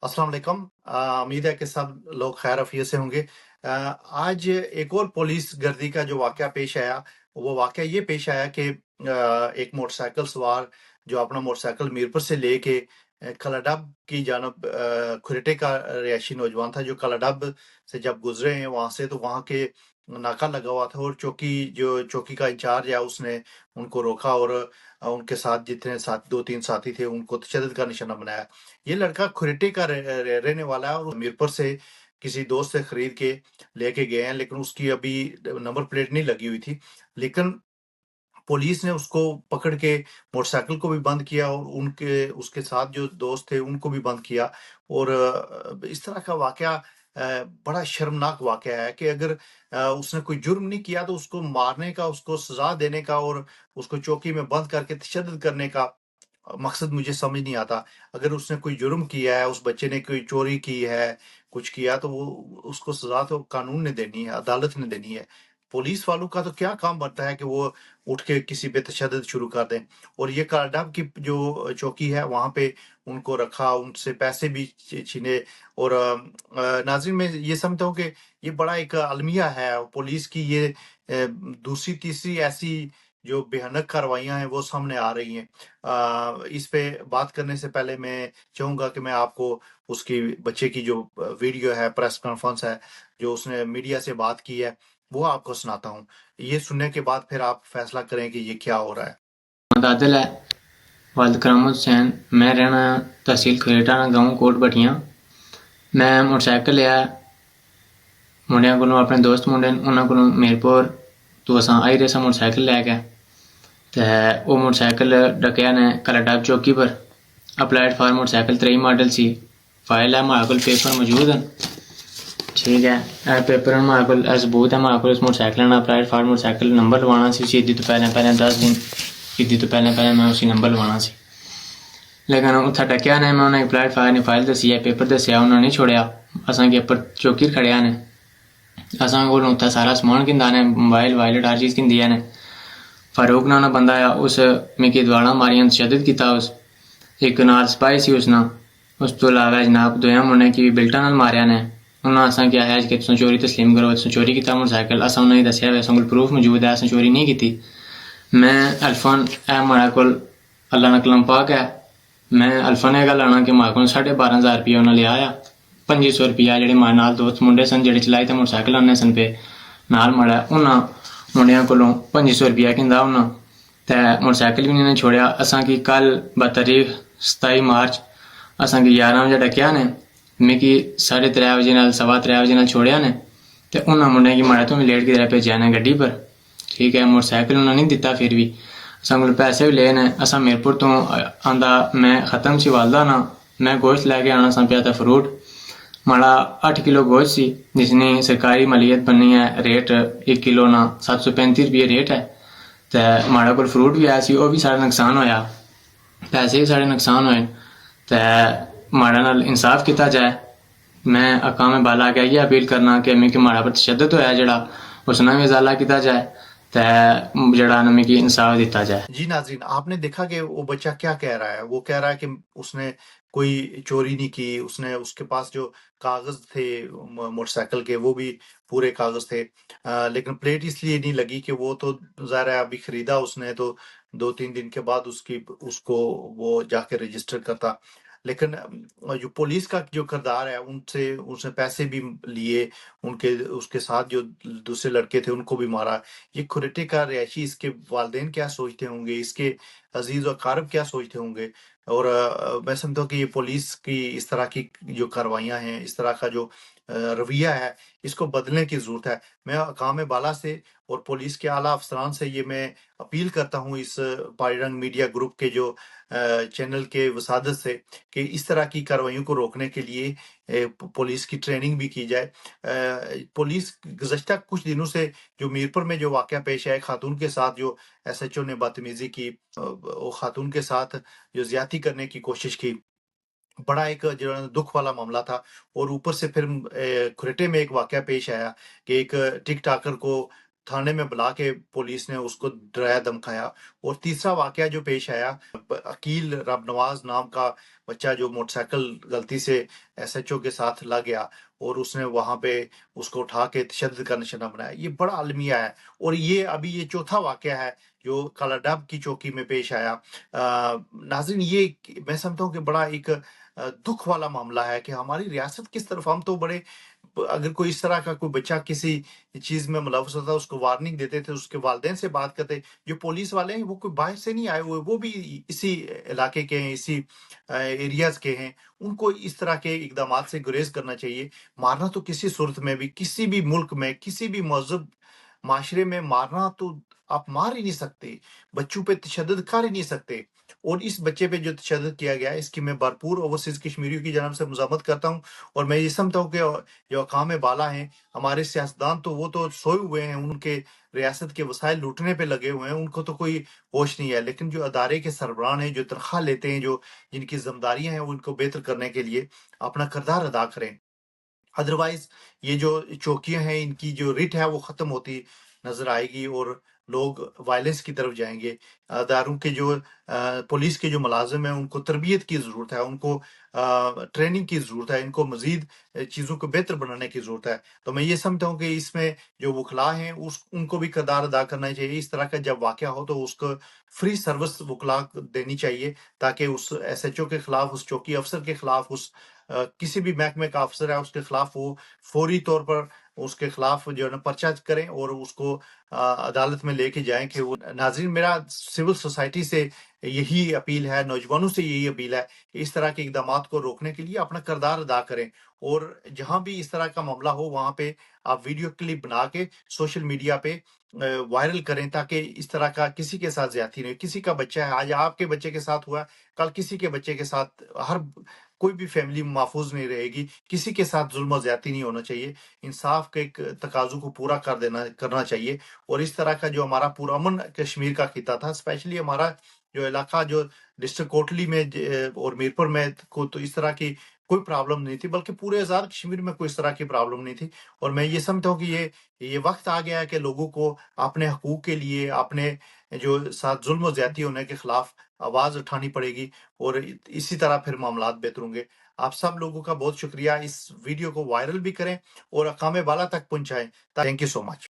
अस्सलाम वालेकुम। उम्मीद है कि सब लोग खैर अफियत से होंगे। आज एक और पुलिस गर्दी का जो वाकया पेश आया, वो वाकया ये पेश आया कि एक मोटरसाइकिल सवार जो अपना मोटरसाइकिल मीरपुर से लेके कलाडब की जानब खुरेटे का रिहायशी नौजवान था, जो कलाडब से जब गुजरे हैं वहां से, तो वहां के नाका लगा हुआ था और चौकी का इंचार्ज है उसने उनको रोका और उनके साथ जितने साथ दो तीन साथी थे उनको तशद्दुद का निशाना बनाया। ये लड़का खुरेटे का रहने वाला है और मीरपुर से किसी दोस्त से खरीद के लेके गए हैं, लेकिन उसकी अभी नंबर प्लेट नहीं लगी हुई थी। लेकिन पुलिस ने उसको पकड़ के मोटरसाइकिल को भी बंद किया और उनके उसके साथ जो दोस्त थे उनको भी बंद किया। और इस तरह का वाकया बड़ा शर्मनाक वाकया है कि अगर उसने कोई जुर्म नहीं किया तो उसको मारने का, उसको सजा देने का और उसको चौकी में बंद करके तशद्दुद करने का मकसद मुझे समझ नहीं आता। अगर उसने कोई जुर्म किया है, उस बच्चे ने कोई चोरी की है, कुछ किया, तो वो उसको सज़ा तो कानून ने देनी है, अदालत ने देनी है। पुलिस वालों का तो क्या काम बनता है कि वो उठ के किसी पे तशद्दुद शुरू कर दें। और ये कालडब की जो चौकी है, वहाँ पे उनको रखा, उनसे पैसे भी छीने। और नाज़रीन, मैं ये समझता हूँ कि ये बड़ा एक अलमिया है पुलिस की। ये दूसरी, तीसरी ऐसी जो भयानक कार्रवाइयाँ हैं, वो सामने आ रही हैं। इस पे बात करने से पहले मैं चाहूँगा कि मैं आपको उसकी बच्चे की जो वीडियो है, प्रेस कॉन्फ्रेंस है, जो उसने मीडिया से बात की है, वो आपको सुनाता हूँ। ये सुनने के बाद फिर आप फैसला करें कि ये क्या हो रहा है। मोहम्मद आदिल है, वालिद करामत हुसैन। मैं रहना तहसील खरेटा गाँव कोट भटियां। मैं मोटरसाइकिल लिया मुंडियां कोलों, अपने दोस्त मुंडे उन्हां कोलों मीरपुर तो असां आई रहे सां मोटरसाइकिल लैके। ते वो मोटरसाइकिल डकिया ने कलाडब चौकी पर। अपलाइड फॉर मोटरसाइकिल 23 मॉडल सी। फाइल है हमारे कोल, पेपर मौजूद हैं। ठीक है, पेपर हमारे कोल सबूत है हमारे कोल। उस मोटरसाइकिल ने अपलाइड फॉर मोटरसाइकिल नंबर लवाना सी। ईदी तो पहले 10 दिन ईदी तो पहले मैं उसी नंबर लवाना सी। लेकिन उत्थे डकिया ने, मैं उन्हें अपलाइड फॉर ने फाइल दसी है, पेपर दसिया, उन्होंने नहीं छोड़िया। असां के उपर चौकी खड़िया ने। असां कोल उत्थे सारा समान गिंदा ने, मोबाइल वायलेट हर चीज़ गिंदी ने। फारूक नाना बंदा आ, उस मिगी दवाड़ा मारियां, तशद्दुद कीता। उस एक नाल सिपाही सी उसना। उस तो इलावा जनाब दोयां मुन्ने की बिल्टा नाल मारिया ने। उन्हें असां क्या है कि तुम चोरी तस्लीम करो, तुम चोरी कीता मोटरसाइकिल। असां उन्हें दसिया असां कोल प्रूफ मौजूद है, असां चोरी नहीं की। मैं अल्फान है हमारे कोल, अल्लाह ना कलम पाक है। मैं अल्फा ने गल आना कि मारे को 12,500 रुपया उन्हें लिया आ। 2500 रुपया जेह्ड़े मारे नाल दोस्त मुंडे सन जेह्ड़े चलाई ते मोटरसाइकिल आने सन पे नाल माड़ा, उन्हां मुंडियां कोलों 2500 रुपया गिंदा उन्हां ते मोटरसाइकिल भी नहीं छोड़िया। असां की कल बतरीक 27 मार्च असां की 11 बजे डकिया ने, मिगी 3:30 बजे नाल 3:15 बजे नाल छोड़िया ने। ते उन्हां मुंडियां की माड़ा तो लेट की भेजिया ने गड्डी पर। ठीक है, मोटरसाइकिल उन्हें नहीं दिता। फिर भी असां कोल पैसे भी ले ने। असां मीरपुर तो आंदा मैं खत्म सी वालदा ना, मैं गोश्त लैके आना सा पिया था, फ्रूट माड़ा 8 किलो गोश्त सी, जिसने सरकारी मालियत बननी है। रेट 1 किलो ना 735 रुपये रेट है। ते माड़ा कोल फ्रूट भी आया सी, वो भी सारा नुकसान होया, पैसे भी सारे नुकसान होए। ते माड़ा नाल इंसाफ किया जाए। मैं अकाम बाला के इयै अपील करना कि मिगी माड़ा पर तशद्दुद होया जेह्ड़ा, उसना भी इजाला किया जाए ते जेह्ड़ा मिगी इंसाफ दिता जाए। जी नाज़रीन, आपने देखा कि वो बच्चा क्या कह रहा है। वो कह रहा है कि उसने कोई चोरी नहीं की, उसने उसके पास जो कागज़ थे मोटरसाइकिल के, वो भी पूरे कागज़ थे। लेकिन प्लेट इसलिए नहीं लगी कि वो तो ज़ाहिर है अभी खरीदा उसने, तो 2-3 दिन के बाद उसको वो जाके रजिस्टर करता। लेकिन जो पुलिस का जो किरदार है, उनसे उसने पैसे भी लिए, उनके उसके साथ जो दूसरे लड़के थे उनको भी मारा। ये कुरेटी का रिहायशी, इसके वालिदैन क्या सोचते होंगे, इसके अजीज और अकारब क्या सोचते होंगे। और मैं समझता हूँ कि ये पुलिस की इस तरह की जो कार्रवाइयाँ हैं, इस तरह का जो रवैया है, इसको बदलने की ज़रूरत है। मैं अकाम बाला से और पुलिस के आला अफसरान से ये मैं अपील करता हूँ, इस पायरंग मीडिया ग्रुप के जो चैनल के वसादत से, कि इस तरह की कार्रवाइयों को रोकने के लिए पुलिस की ट्रेनिंग भी की जाए। पुलिस गुज़श्ता कुछ दिनों से जो मीरपुर में जो वाक़या पेश आया, खातून के साथ जो एसएचओ ने बदतमीज़ी की, वो खातून के साथ जो ज़्यादती करने की कोशिश की, बड़ा एक जो है दुःख वाला मामला था। और ऊपर से फिर खुरेटे में एक वाक़या पेश आया कि एक टिक टाकर को थाने में बुला के पुलिस ने उसको डराया धमकाया। और तीसरा वाकया जो पेश आया, अकील रब नवाज नाम का बच्चा जो मोटरसाइकिल गलती से एसएचओ के साथ लग गया और उसने वहां पे उसको उठा के तशद्दुद का निशाना बनाया, ये बड़ा अलमिया है। और ये अभी ये चौथा वाकया है जो कालाडब की चौकी में पेश आया। नाज़रीन, ये मैं समझता हूँ कि बड़ा एक दुख वाला मामला है कि हमारी रियासत किस तरफ, हम तो बड़े, अगर कोई इस तरह का कोई बच्चा किसी चीज में मुलव्वस होता उसको वार्निंग देते थे, उसके वालिदैन से बात करते। जो पुलिस वाले हैं वो कोई बाहर से नहीं आए हुए, वो भी इसी इलाके के हैं, इसी एरियाज के हैं। उनको इस तरह के इकदाम से गुरेज करना चाहिए। मारना तो किसी सूरत में भी, किसी भी मुल्क में, किसी भी मजहब माशरे में मारना तो आप मार ही नहीं सकते, बच्चों पे तशद्दुद कर ही नहीं सकते। और इस बच्चे पे जो तशद्दुद किया गया है, इसकी मैं भरपूर ओवरसीज कश्मीरियों की जानब से मज़ामत करता हूँ। और मैं ये समझता हूँ कि जो अकाम बाला हैं, हमारे सियासतदान, तो वो तो सोए हुए हैं, उनके रियासत के वसाइल लूटने पे लगे हुए हैं, उनको तो कोई होश नहीं है। लेकिन जो अदारे के सरबराह हैं, जो तनख्वाह लेते हैं, जो जिनकी जिम्मेदारियां हैं, उनको बेहतर करने के लिए अपना किरदार अदा करें। अदरवाइज ये जो चौकियां हैं, इनकी जो रिट है वो खत्म होती नजर आएगी और लोग वायलेंस की तरफ जाएंगे। अदारों के जो पुलिस के जो मुलाजिम हैं, उनको तरबियत की जरूरत है, उनको ट्रेनिंग की जरूरत है, इनको मजीद चीजों को बेहतर बनाने की जरूरत है। तो मैं ये समझता हूँ कि इसमें जो वकला हैं उस उनको भी किरदार अदा करना चाहिए। इस तरह का जब वाकया हो तो उसको फ्री सर्विस वकला देनी चाहिए, ताकि उस एसएचओ के खिलाफ, उस चौकी अफसर के खिलाफ, उस किसी भी महकमे का अफसर है उसके खिलाफ वो फौरी तौर पर उसके खिलाफ जो है ना पर्चा करें और उसको अदालत में लेके जाएं कि वो। नाज़रीन, मेरा सिविल सोसाइटी से यही अपील है, नौजवानों से यही अपील है कि इस तरह के इकदाम को रोकने के लिए अपना किरदार अदा करें। और जहां भी इस तरह का मामला हो वहां पे आप वीडियो क्लिप बना के सोशल मीडिया पे वायरल करें, ताकि इस तरह का किसी के साथ ज्यादती नहीं हो। किसी का बच्चा है, आज आपके बच्चे के साथ हुआ, कल किसी के बच्चे के साथ, हर कोई भी फैमिली महफूज नहीं रहेगी। किसी के साथ जुल्म और ज्यादती नहीं होना चाहिए। इंसाफ के एक तकाजों को पूरा करना चाहिए। और इस तरह का जो हमारा पुरअमन कश्मीर का खिता था, स्पेशली हमारा जो इलाका, जो डिस्ट्रिक्ट कोटली में और मीरपुर में को तो इस तरह की कोई प्रॉब्लम नहीं थी, बल्कि पूरे आजाद कश्मीर में कोई इस तरह की प्रॉब्लम नहीं थी। और मैं ये समझता हूँ कि ये वक्त आ गया है कि लोगों को अपने हकूक के लिए, अपने जो साथ जुल्म और ज्यादती होने के खिलाफ आवाज उठानी पड़ेगी। और इसी तरह फिर मामलात बेहतर होंगे। आप सब लोगों का बहुत शुक्रिया। इस वीडियो को वायरल भी करें और अकाम बाला तक पहुंचाएं। Thank you so much.